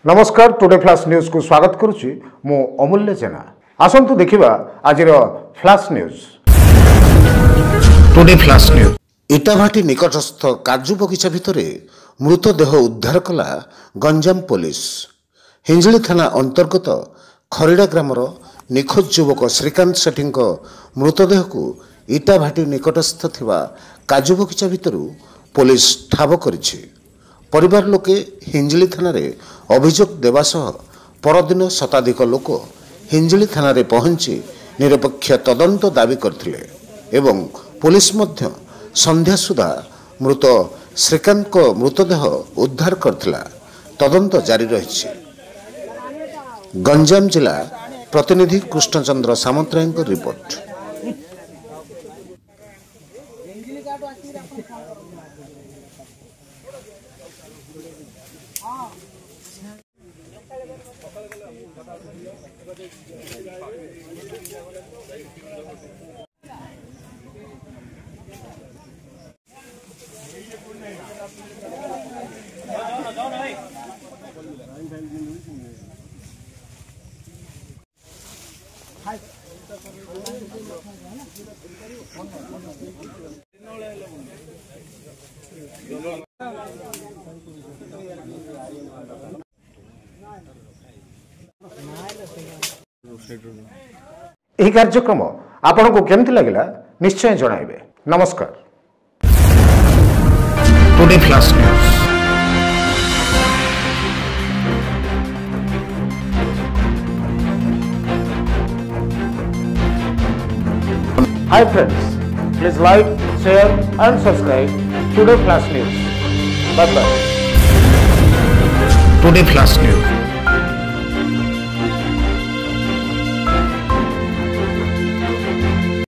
नमस्कार today flash news को स्वागत करुच्ची मु अमूल्य जेना। आसंतु देखिबा आजिर flash news. Today flash news. Itabhati निकटस्थ काजू बगीचा भितरे मृतदेह उद्धार कला गंजाम पुलिस। हिंजली थाना अंतर्गत खरीडा ग्रामर निखोज युवक श्रीकांत सेठी मृतदेह को इटाभाटी निकटस्थ थिबा काजू बगीचा भितरु पुलिस ठाब करिछि। परिवार लोके हिंजली थाना अभियोग देवा सह परदिन शताधिक लोक हिंजली थाना पहुंची निरपेक्ष तदंत दाबी करथिले एवं पुलिस मध्य संध्या सुधा मृत श्रीकांत को मृतदेह उद्धार करथिला। तदंत जारी रहिछि। गंजाम जिला प्रतिनिधि कृष्णचंद्र सामंतराय रिपोर्ट। यह कार्यक्रम आपण को केमती लगिला निश्चय जणाइबे। नमस्कार। Today flash news. Hi friends, please like, share and subscribe Today Flash News. Bye bye. Today Flash News.